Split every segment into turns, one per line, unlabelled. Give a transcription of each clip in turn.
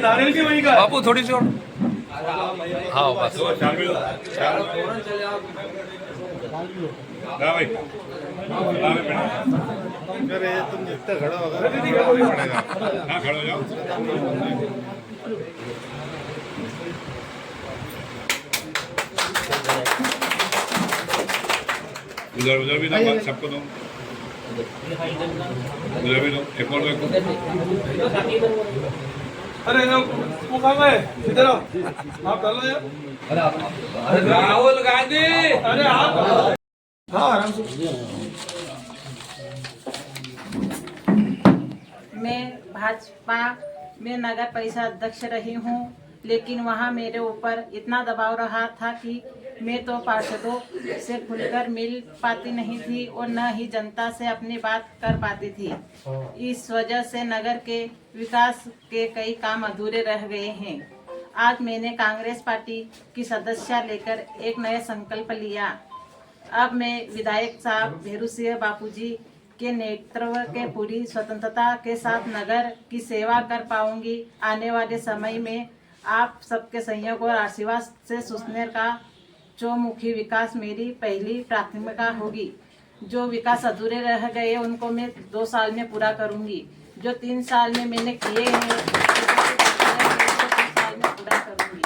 नारियल की वही का
बापू थोड़ी सी और हाँ बस
अरे तुम जितना खड़ा होगा
खड़े हो जाओ। उधर उधर भी दो, सबको दो, उधर भी दो, एक और दो, एक और। अरे वो कहाँ गए? इधर आओ, आप डालो यार।
राहुल गांधी
अरे आप हाँ आराम से।
मैं भाजपा में नगर परिषद अध्यक्ष रही हूँ, लेकिन वहाँ मेरे ऊपर इतना दबाव रहा था कि मैं तो पार्षदों से खुलकर मिल पाती नहीं थी और न ही जनता से अपनी बात कर पाती थी। इस वजह से नगर के विकास के कई काम अधूरे रह गए हैं। आज मैंने कांग्रेस पार्टी की सदस्य लेकर एक नया संकल्प लिया। अब मैं विधायक साहब भेरू सिंह बापूजी के नेतृत्व के पूरी स्वतंत्रता के साथ नगर की सेवा कर पाऊंगी। आने वाले समय में आप सबके सहयोग और आशीर्वाद से सुसनेर का चौमुखी विकास मेरी पहली प्राथमिकता होगी। जो विकास अधूरे रह गए उनको मैं 2 साल में पूरा करूंगी। जो 3 साल में मैंने किए हैं 2 साल में पूरा करूंगी।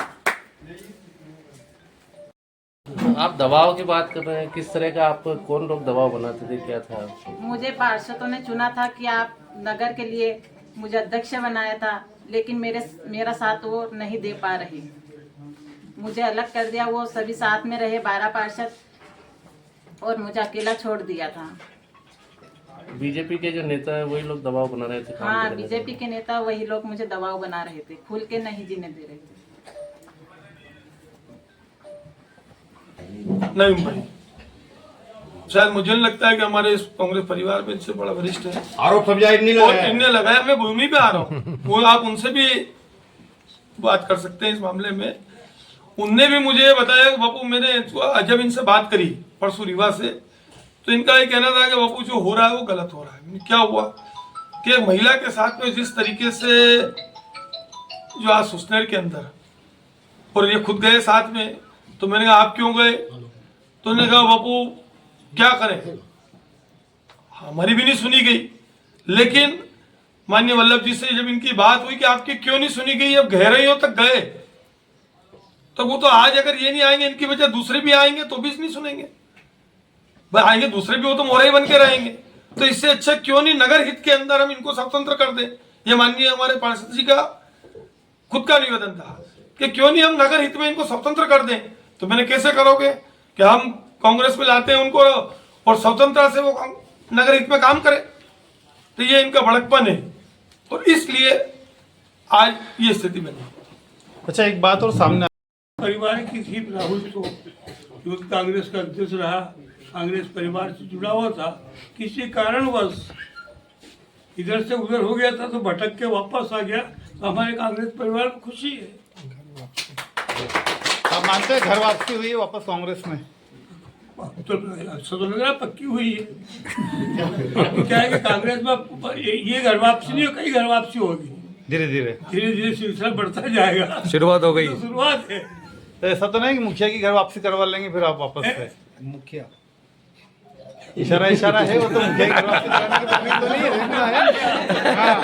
आप दबाव की बात कर रहे हैं, किस तरह का आप कौन लोग दबाव बनाते थे, क्या था?
मुझे पार्षदों ने चुना था कि आप नगर के लिए मुझे अध्यक्ष बनाया था, लेकिन मेरा साथ वो नहीं दे पा रहे। मुझे अलग कर दिया, वो सभी साथ में रहे 12 पार्षद और मुझे अकेला छोड़ दिया था।
बीजेपी के जो नेता है वही लोग दबाव बना रहे थे?
हाँ, बीजेपी के नेता वही लोग मुझे दबाव बना रहे थे, खुल के नहीं जीने दे रहे थे।
नहीं भाई, शायद मुझे नहीं लगता है कि हमारे इस कांग्रेस परिवार में इससे बड़ा वरिष्ठ है।
आरोप सब
इनने लगाया, मैं भूमि पे आ रहा हूँ, वो आप उनसे भी बात कर सकते हैं इस मामले में। उनने भी मुझे बताया कि बापू, मैंने जब इनसे बात करी परसों रीवा से, तो इनका ये कहना था कि बापू जो हो रहा है वो गलत हो रहा है। क्या हुआ कि एक महिला के साथ में जिस तरीके से जो आज सुसनेर के अंदर, और ये खुद गए साथ में, तो मैंने कहा आप क्यों गए? तो उन्होंने कहा बापू क्या करें, हमारी भी नहीं सुनी गई। लेकिन माननीय वल्लभ जी से जब इनकी बात हुई कि आपकी क्यों नहीं सुनी गई, अब गहराइयों तक गए, तो वो तो आज अगर ये नहीं आएंगे, इनकी वजह दूसरे भी आएंगे तो भी नहीं सुनेंगे। भाई आएंगे दूसरे भी, वो तो मोहरे बन के रहेंगे। तो इससे अच्छा क्यों नहीं नगर हित के अंदर हम इनको स्वतंत्र कर दें। ये माननीय हमारे पार्षद जी का खुद का निवेदन था कि क्यों नहीं हम नगर हित में इनको स्वतंत्र कर दें। तो मैंने कैसे करोगे कि हम कांग्रेस में लाते हैं उनको और स्वतंत्रता से वो नगर हित में काम करें? तो ये इनका भड़कपन है और इसलिए आज ये स्थिति बनी।
अच्छा, एक बात और सामने,
परिवार की थी राहुल तो यूथ कांग्रेस का अध्यक्ष रहा, कांग्रेस परिवार से जुड़ा हुआ था। किसी कारणवश इधर से उधर हो गया था तो भटक के वापस आ गया। तो हमारे कांग्रेस परिवार को खुशी है।
आप मानते हैं घर वापसी हुई है वापस कांग्रेस में?
तो अच्छा तो लग रहा पक्की हुई है। क्या है कि कांग्रेस में ये घर वापसी नहीं, कई घर वापसी होगी।
धीरे धीरे
सिलसिला बढ़ता जाएगा।
शुरुआत हो गई,
तो शुरुआत है।
तो ऐसा तो नहीं कि मुखिया की घर वापसी करवा लेंगे फिर आप वापस से? मुखिया इशारा है, वो तो मुखिया की घर वापसी कराने की प्लानिंग तो नहीं है, देखना है। हाँ,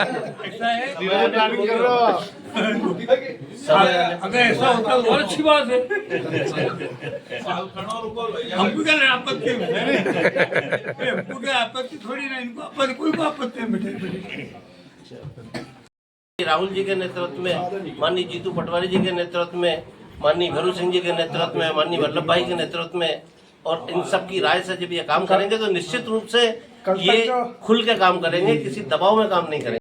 ऐसा है,
धीरे प्लानिंग कर रहे हो आप।
अगर ऐसा होता तो और अच्छी बात है। हमको क्या आपत्ति है? हमको क्या आपत्ति थोड़ी ना, इनको आपत्ति, कोई को आपत्ति है बेटे।
राहुल जी के नेतृत्व में, माननीय जीतू पटवारी जी के नेतृत्व में, माननीय भेरू सिंह जी के नेतृत्व में, माननीय वल्लभ भाई के नेतृत्व में, और इन सब की राय से जब ये काम करेंगे तो निश्चित रूप से ये खुल के काम करेंगे, किसी दबाव में काम नहीं करेंगे।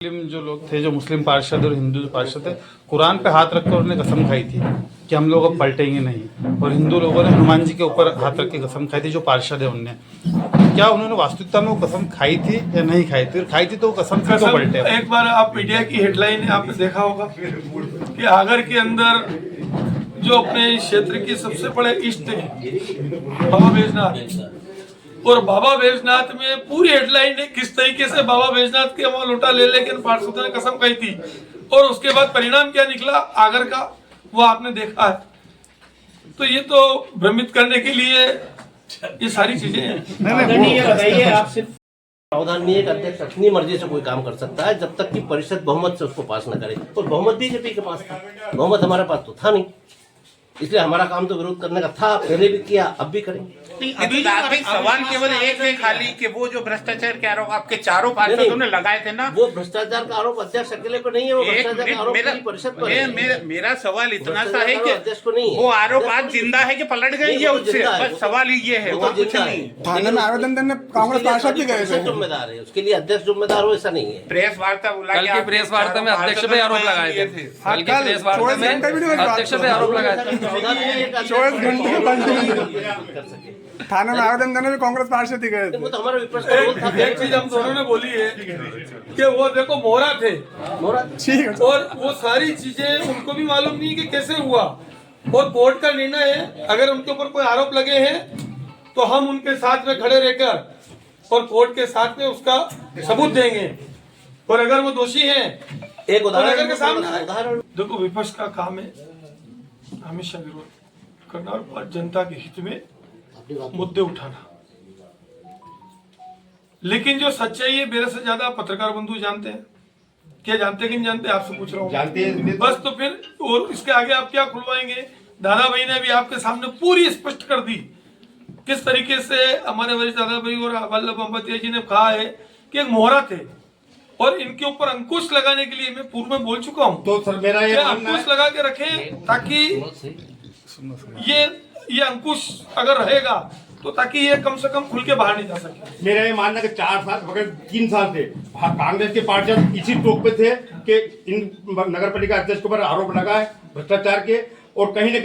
मुस्लिम जो लोग थे, जो मुस्लिम पार्षद और हिंदू पार्षद थे, कुरान पे हाथ रखकर उन्होंने कसम खाई थी कि हम लोग अब पलटेंगे नहीं, और हिंदू लोगों ने हनुमान जी के ऊपर हाथ रख के कसम खाई थी, जो पार्षद है उनने। क्या उन्होंने वास्तविकता में वो कसम खाई थी या नहीं खाई थी? खाई थी तो कसम से तो पलटे।
एक बार आप मीडिया की हेडलाइन आपने देखा होगा कि आगर के अंदर जो अपने क्षेत्र की सबसे बड़े इष्ट हैं बाबा बैजनाथ, और बाबा बैजनाथ में पूरी हेडलाइन है किस तरीके से बाबा बैजनाथ के वहां लोटा ले लेकिन पार्षदों ने कसम खाई थी, और उसके बाद परिणाम क्या निकला आगर का वो आपने देखा है। तो ये तो भ्रमित करने के लिए ये सारी चीजें हैं।
बताइए आप सिर्फ प्रावधान नहीं है कि अध्यक्ष अपनी मर्जी से कोई काम कर सकता है जब तक कि परिषद बहुमत से उसको पास न करे, और बहुमत बीजेपी के पास था, बहुमत हमारे पास तो था नहीं, इसलिए हमारा काम तो विरोध करने का था, पहले भी किया अब भी करेंगे।
अभी सवाल केवल एक है खाली कि वो जो भ्रष्टाचार के आरोप आपके चारों पार्षदों ने लगाए थे ना,
वो भ्रष्टाचार का आरोप अध्यक्ष अकेले को नहीं है, वो भ्रष्टाचार का आरोप पूरी परिषद पर है।
मेरा सवाल इतना सा है
अध्यक्ष को नहीं
कि
है,
वो आरोप आज जिंदा है कि पलट गए, ये उससे बस सवाल ये है,
वो
और कुछ
जिंदा
नहीं।
है।
थाने में आवेदन करने कांग्रेस पार्षद भी गए थे।
जिम्मेदार है उसके लिए, अध्यक्ष जिम्मेदार हो ऐसा नहीं है।
प्रेस वार्ता बुला
कल की प्रेस वार्ता में अध्यक्ष पे आरोप लगाए थे। कल की प्रेस वार्ता में अध्यक्ष पे आरोप लगाए थे।
प्रावधान नहीं है कि
24 घंटे
कर सके।
थाने में आवेदन करने में कांग्रेस पार्षद ही गए थे।
वो तो हमारा विपक्ष का रोल था।
एक चीज हम दोनों ने बोली है कि वो देखो मोहरा थे
ठीक है।
और वो सारी चीजें उनको भी मालूम नहीं कि कैसे हुआ, और कोर्ट का निर्णय है अगर उनके ऊपर कोई आरोप लगे हैं तो हम उनके साथ में खड़े रहकर और कोर्ट के साथ में उसका सबूत देंगे, और अगर वो दोषी हैं
एक
तो
उदाहरण
नगर के सामने आए।
उदाहरण
देखो विपक्ष का काम है हमेशा विरोध करना और जनता के हित में मुद्दे उठाना, लेकिन जो सच्चाई है मेरे से ज्यादा पत्रकार बंधु जानते हैं। क्या जानते कि नहीं जानते, आपसे पूछ रहा हूँ।
जानते हैं।
बस तो फिर और इसके आगे आप क्या खुलवाएंगे। दादा भाई ने भी आपके सामने पूरी स्पष्ट कर दी किस तरीके से हमारे वरिष्ठ दादा भाई और वल्लभ अम्बतिया जी ने कहा है कि एक मोहरा थे, और इनके ऊपर अंकुश लगाने के लिए मैं पूर्व में बोल चुका हूँ।
तो सर मेरा ये मानना
अंकुश
है,
लगा के रखें ताकि ये अंकुश अगर रहेगा तो ताकि ये कम से कम खुल के बाहर नहीं जा सके।
मेरा ये मानना है कि 4 साल मगर 3 साल से कांग्रेस के पार्षद इसी टोक पे थे कि इन नगर पालिका अध्यक्ष के ऊपर आरोप लगा है भ्रष्टाचार के, और कहीं न